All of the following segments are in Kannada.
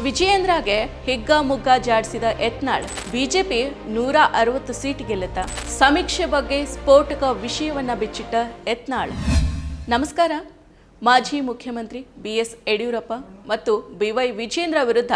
ವಿಜಯೇಂದ್ರಗೆ ಹಿಗ್ಗಾಮುಗ್ಗಾ ಜಾಡಿಸಿದ ಯತ್ನಾಳ್ ಬಿಜೆಪಿ 160 ಸೀಟ್ ಗೆಲ್ಲುತ್ತಾ? ಸಮೀಕ್ಷೆ ಬಗ್ಗೆ ಸ್ಫೋಟಕ ವಿಷಯವನ್ನ ಬಿಚ್ಚಿಟ್ಟ ಯತ್ನಾಳ್. ನಮಸ್ಕಾರ. ಮಾಜಿ ಮುಖ್ಯಮಂತ್ರಿ BS ಯಡಿಯೂರಪ್ಪ ಮತ್ತು BY ವಿಜೇಂದ್ರ ವಿರುದ್ಧ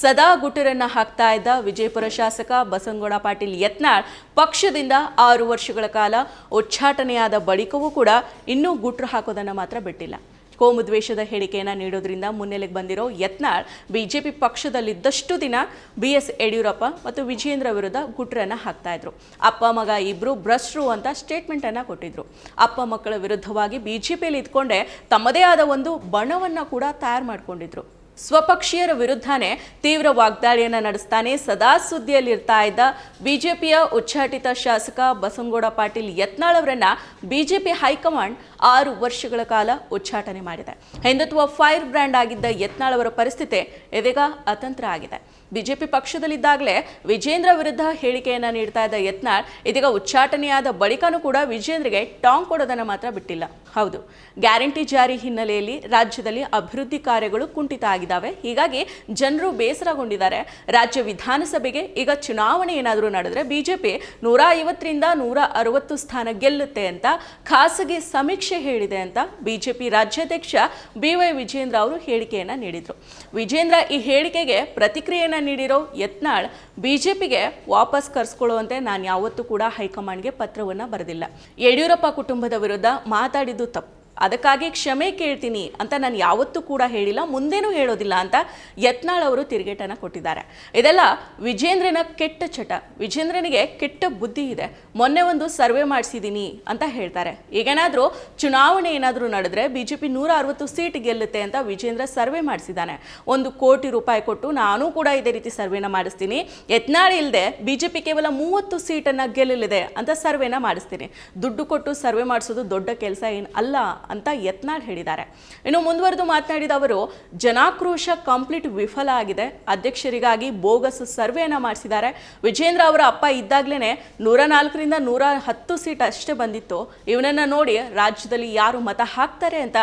ಸದಾ ಗುಟರನ್ನ ಹಾಕ್ತಾ ಇದ್ದ ವಿಜಯಪುರ ಶಾಸಕ ಬಸನಗೌಡ ಪಾಟೀಲ್ ಯತ್ನಾಳ್ ಪಕ್ಷದಿಂದ 6 ವರ್ಷಗಳ ಕಾಲ ಉಚ್ಚಾಟನೆಯಾದ ಬಳಿಕವೂ ಕೂಡ ಇನ್ನೂ ಗುಟ್ರು ಹಾಕೋದನ್ನು ಮಾತ್ರ ಬಿಟ್ಟಿಲ್ಲ. ಕೋಮು ದ್ವೇಷದ ಹೇಳಿಕೆಯನ್ನು ನೀಡೋದ್ರಿಂದ ಮುನ್ನೆಲೆಗೆ ಬಂದಿರೋ ಯತ್ನಾಳ್ ಬಿಜೆಪಿ ಪಕ್ಷದಲ್ಲಿದ್ದಷ್ಟು ದಿನ BS ಯಡಿಯೂರಪ್ಪ ಮತ್ತು ವಿಜೇಂದ್ರ ವಿರುದ್ಧ ಗುಟ್ರನ್ನ ಹಾಕ್ತಾ ಇದ್ರು. ಅಪ್ಪ ಮಗ ಇಬ್ರು ಭ್ರಷ್ಟರು ಅಂತ ಸ್ಟೇಟ್ಮೆಂಟ್ ಅನ್ನ ಕೊಟ್ಟಿದ್ರು. ಅಪ್ಪ ಮಕ್ಕಳ ವಿರುದ್ಧವಾಗಿ ಬಿಜೆಪಿಯಲ್ಲಿ ಇದ್ಕೊಂಡೆ ತಮ್ಮದೇ ಆದ ಒಂದು ಬಣವನ್ನ ಕೂಡ ತಯಾರು ಮಾಡ್ಕೊಂಡಿದ್ರು. ಸ್ವಪಕ್ಷೀಯರ ವಿರುದ್ಧನೇ ತೀವ್ರ ವಾಗ್ದಾಳಿಯನ್ನು ನಡೆಸ್ತಾನೆ ಸದಾ ಸುದ್ದಿಯಲ್ಲಿರ್ತಾ ಇದ್ದ ಬಿಜೆಪಿಯ ಉಚ್ಚಾಟಿತ ಶಾಸಕ ಬಸನಗೌಡ ಪಾಟೀಲ್ ಯತ್ನಾಳ್ ಅವರನ್ನ ಬಿಜೆಪಿ ಹೈಕಮಾಂಡ್ 6 ವರ್ಷಗಳ ಕಾಲ ಉಚ್ಚಾಟನೆ ಮಾಡಿದೆ. ಹಿಂದುತ್ವ ಫೈರ್ ಬ್ರ್ಯಾಂಡ್ ಆಗಿದ್ದ ಯತ್ನಾಳ್ ಅವರ ಪರಿಸ್ಥಿತಿ ಇದೀಗ ಅತಂತ್ರ ಆಗಿದೆ. ಬಿಜೆಪಿ ಪಕ್ಷದಲ್ಲಿದ್ದಾಗಲೇ ವಿಜೇಂದ್ರ ವಿರುದ್ಧ ಹೇಳಿಕೆಯನ್ನ ನೀಡ್ತಾ ಇದ್ದ ಯತ್ನಾಳ್ ಇದೀಗ ಉಚ್ಚಾಟನೆಯಾದ ಬಳಿಕನೂ ಕೂಡ ವಿಜೇಂದ್ರಿಗೆ ಟಾಂಗ್ ಕೊಡೋದನ್ನು ಮಾತ್ರ ಬಿಟ್ಟಿಲ್ಲ. ಹೌದು, ಗ್ಯಾರಂಟಿ ಜಾರಿ ಹಿನ್ನೆಲೆಯಲ್ಲಿ ರಾಜ್ಯದಲ್ಲಿ ಅಭಿವೃದ್ಧಿ ಕಾರ್ಯಗಳು ಕುಂಠಿತ ಆಗಿದ್ದಾವೆ. ಹೀಗಾಗಿ ಜನರು ಬೇಸರಗೊಂಡಿದ್ದಾರೆ. ರಾಜ್ಯ ವಿಧಾನಸಭೆಗೆ ಈಗ ಚುನಾವಣೆ ಏನಾದರೂ ನಡೆದ್ರೆ ಬಿಜೆಪಿ 150ರಿಂದ 160 ಸ್ಥಾನ ಗೆಲ್ಲುತ್ತೆ ಅಂತ ಖಾಸಗಿ ಸಮೀಕ್ಷೆ ಹೇಳಿದೆ ಅಂತ ಬಿಜೆಪಿ ರಾಜ್ಯಾಧ್ಯಕ್ಷ BY ವಿಜೇಂದ್ರ ಅವರು ಹೇಳಿಕೆಯನ್ನ ನೀಡಿದ್ರು. ವಿಜೇಂದ್ರ ಈ ಹೇಳಿಕೆಗೆ ಪ್ರತಿಕ್ರಿಯೆಯನ್ನ ನೀಡಿರೋ ಯತ್ನಾಳ್ ಬಿಜೆಪಿಗೆ ವಾಪಸ್ ಕರೆಸ್ಕೊಳ್ಳುವಂತೆ ನಾನು ಯಾವತ್ತೂ ಕೂಡ ಹೈಕಮಾಂಡ್ಗೆ ಪತ್ರವನ್ನ ಬರೆದಿಲ್ಲ. ಯಡಿಯೂರಪ್ಪ ಕುಟುಂಬದ ವಿರುದ್ಧ ಮಾತಾಡಿದ್ದು ತಪ್ಪು, ಅದಕ್ಕಾಗಿ ಕ್ಷಮೆ ಕೇಳ್ತೀನಿ ಅಂತ ನಾನು ಯಾವತ್ತೂ ಕೂಡ ಹೇಳಿಲ್ಲ, ಮುಂದೇನೂ ಹೇಳೋದಿಲ್ಲ ಅಂತ ಯತ್ನಾಳ್ ಅವರು ತಿರುಗೇಟನ್ನು ಕೊಟ್ಟಿದ್ದಾರೆ. ಇದೆಲ್ಲ ವಿಜೇಂದ್ರನ ಕೆಟ್ಟ ಚಟ. ವಿಜೇಂದ್ರನಿಗೆ ಕೆಟ್ಟ ಬುದ್ಧಿ ಇದೆ. ಮೊನ್ನೆ ಒಂದು ಸರ್ವೆ ಮಾಡಿಸಿದ್ದೀನಿ ಅಂತ ಹೇಳ್ತಾರೆ. ಈಗೇನಾದರೂ ಚುನಾವಣೆ ಏನಾದರೂ ನಡೆದ್ರೆ ಬಿಜೆಪಿ 160 ಸೀಟ್ ಗೆಲ್ಲುತ್ತೆ ಅಂತ ವಿಜೇಂದ್ರ ಸರ್ವೆ ಮಾಡಿಸಿದ್ದಾನೆ. 1 ಕೋಟಿ ರೂಪಾಯಿ ಕೊಟ್ಟು ನಾನು ಕೂಡ ಇದೇ ರೀತಿ ಸರ್ವೆನ ಮಾಡಿಸ್ತೀನಿ, ಯತ್ನಾಳ್ ಇಲ್ಲದೆ ಬಿಜೆಪಿ ಕೇವಲ 30 ಸೀಟನ್ನು ಗೆಲ್ಲಲಿದೆ ಅಂತ ಸರ್ವೆನ ಮಾಡಿಸ್ತೀನಿ. ದುಡ್ಡು ಕೊಟ್ಟು ಸರ್ವೆ ಮಾಡಿಸೋದು ದೊಡ್ಡ ಕೆಲಸ ಏನು ಅಲ್ಲ ಅಂತ ಯತ್ನಾಳ್ ಹೇಳಿದ್ದಾರೆ. ಇನ್ನು ಮುಂದುವರೆದು ಮಾತನಾಡಿದ ಅವರು, ಜನಾಕ್ರೋಶ ಕಂಪ್ಲೀಟ್ ವಿಫಲ ಆಗಿದೆ. ಅಧ್ಯಕ್ಷರಿಗಾಗಿ ಬೋಗಸ್ ಸರ್ವೆಯನ್ನ ಮಾಡಿಸಿದ್ದಾರೆ. ವಿಜೇಂದ್ರ ಅವರ ಅಪ್ಪ ಇದ್ದಾಗಲೇ 104ರಿಂದ 110 ಸೀಟ್ ಅಷ್ಟೇ ಬಂದಿತ್ತು. ಇವನನ್ನ ನೋಡಿ ರಾಜ್ಯದಲ್ಲಿ ಯಾರು ಮತ ಹಾಕ್ತಾರೆ ಅಂತ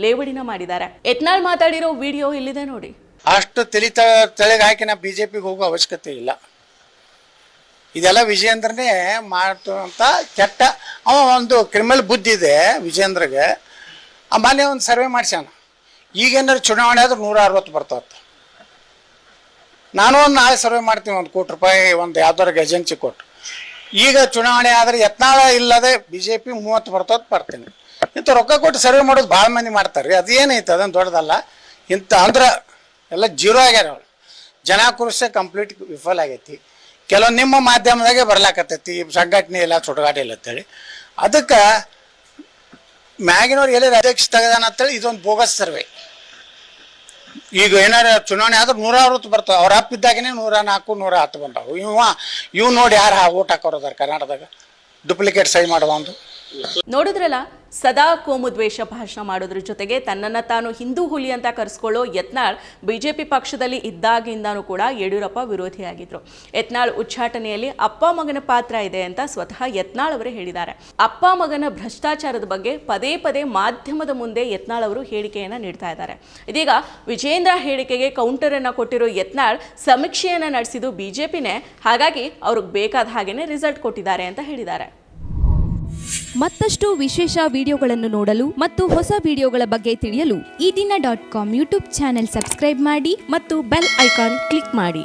ಲೇವಡಿನ ಮಾಡಿದ್ದಾರೆ. ಯತ್ನಾಳ್ ಮಾತಾಡಿರೋ ವಿಡಿಯೋ ಇಲ್ಲಿದೆ ನೋಡಿ. ಅಷ್ಟು ತಲೆಗೆ ಹಾಕಿ ನಾ ಬಿಜೆಪಿಗೆ ಹೋಗೋ ಅವಶ್ಯಕತೆ ಇಲ್ಲ. ಇದೆಲ್ಲ ವಿಜೇಂದ್ರನೇ ಮಾಡುವಂತ ಕೆಟ್ಟ ಅವ ಒಂದು ಕ್ರಿಮಿನಲ್ ಬುದ್ಧಿ ಇದೆ ವಿಜೇಂದ್ರಗೆ. ಮೊನ್ನೆ ಒಂದು ಸರ್ವೆ ಮಾಡಿಸ್ಯಾನ. ಈಗೇನಾದ್ರು ಚುನಾವಣೆ ಆದ್ರೆ 160 ಬರ್ತಾವ. ನಾನು ಒಂದು ನಾಳೆ ಸರ್ವೆ ಮಾಡ್ತೀನಿ, 1 ಕೋಟಿ ರೂಪಾಯಿ ಒಂದು ಯಾವ್ದಾರು ಏಜೆನ್ಸಿ ಕೊಟ್ಟು. ಈಗ ಚುನಾವಣೆ ಆದರೆ ಯತ್ನಾಳ ಇಲ್ಲದೆ ಬಿಜೆಪಿ 30 ಬರ್ತೀನಿ. ಇಂಥ ರೊಕ್ಕ ಕೊಟ್ಟು ಸರ್ವೆ ಮಾಡೋದು ಭಾಳ ಮಂದಿ ಮಾಡ್ತಾರೆ. ಅದೇನೈತೆ ಅದನ್ನು ದೊಡ್ಡದಲ್ಲ. ಇಂಥ ಅಂದ್ರೆ ಎಲ್ಲ ಜೀರೋ ಆಗ್ಯಾರ. ಅವಳು ಜನಾಕ್ರೋಶ ಕಂಪ್ಲೀಟ್ ವಿಫಲ ಆಗೈತಿ. ಕೆಲವೊಂದು ನಿಮ್ಮ ಮಾಧ್ಯಮದಾಗೆ ಬರ್ಲಾಕತ್ತೈತಿ ಸಂಘಟನೆ ಇಲ್ಲ ಚುಟುಗಾಟ ಇಲ್ಲ ಅಂತೇಳಿ. ಅದಕ್ಕೆ ಮ್ಯಾಗಿನವ್ರು ಎಲ್ಲಿ ಅಧ್ಯಕ್ಷ ತೆಗೆದಾನ ಅಂತೇಳಿ ಇದೊಂದು ಬೋಗಸ್ ಸರ್ವೆ. ಈಗ ಏನಾರು ಚುನಾವಣೆ ಆದ್ರೆ 160 ಬರ್ತಾವೆ. ಅವ್ರ ಅಪ್ಪ ಇದ್ದಾಗನೇ 104 110 ಬಂದಾವು. ಇವ್ ನೋಡಿ ಯಾರು ಓಟ್ ಹಾಕೋರದಾರ ಕರ್ನಾಟಕದಾಗ ಡುಪ್ಲಿಕೇಟ್ ಸಹಿ ಮಾಡುವ ಒಂದು. ನೋಡಿದ್ರಲ್ಲ, ಸದಾ ಕೋಮು ದ್ವೇಷ ಭಾಷಣ ಮಾಡೋದ್ರ ಜೊತೆಗೆ ತನ್ನನ್ನು ತಾನು ಹಿಂದೂ ಹುಲಿ ಅಂತ ಕರೆಸ್ಕೊಳ್ಳೋ ಯತ್ನಾಳ್ ಬಿಜೆಪಿ ಪಕ್ಷದಲ್ಲಿ ಇದ್ದಾಗಿಂದಾನೂ ಕೂಡ ಯಡಿಯೂರಪ್ಪ ವಿರೋಧಿಯಾಗಿದ್ರು. ಯತ್ನಾಳ್ ಉಚ್ಚಾಟನೆಯಲ್ಲಿ ಅಪ್ಪ ಮಗನ ಪಾತ್ರ ಇದೆ ಅಂತ ಸ್ವತಃ ಯತ್ನಾಳ್ ಅವರೇ ಹೇಳಿದ್ದಾರೆ. ಅಪ್ಪ ಮಗನ ಭ್ರಷ್ಟಾಚಾರದ ಬಗ್ಗೆ ಪದೇ ಪದೇ ಮಾಧ್ಯಮದ ಮುಂದೆ ಯತ್ನಾಳ್ ಅವರು ಹೇಳಿಕೆಯನ್ನ ನೀಡ್ತಾ ಇದ್ದಾರೆ. ಇದೀಗ ವಿಜೇಂದ್ರ ಹೇಳಿಕೆಗೆ ಕೌಂಟರ್ ಅನ್ನ ಕೊಟ್ಟಿರೋ ಯತ್ನಾಳ್ ಸಮೀಕ್ಷೆಯನ್ನ ನಡೆಸಿದ್ದು ಬಿಜೆಪಿನೇ, ಹಾಗಾಗಿ ಅವ್ರಿಗೆ ಬೇಕಾದ ಹಾಗೇನೆ ರಿಸಲ್ಟ್ ಕೊಟ್ಟಿದ್ದಾರೆ ಅಂತ ಹೇಳಿದ್ದಾರೆ. ಮತ್ತಷ್ಟು ವಿಶೇಷ ವಿಡಿಯೋಗಳನ್ನು ನೋಡಲು ಮತ್ತು ಹೊಸ ವಿಡಿಯೋಗಳ ಬಗ್ಗೆ ತಿಳಿಯಲು EDina.com ಯೂಟ್ಯೂಬ್ ಚಾನೆಲ್ ಸಬ್ಸ್ಕ್ರೈಬ್ ಮಾಡಿ ಮತ್ತು ಬೆಲ್ ಐಕಾನ್ ಕ್ಲಿಕ್ ಮಾಡಿ.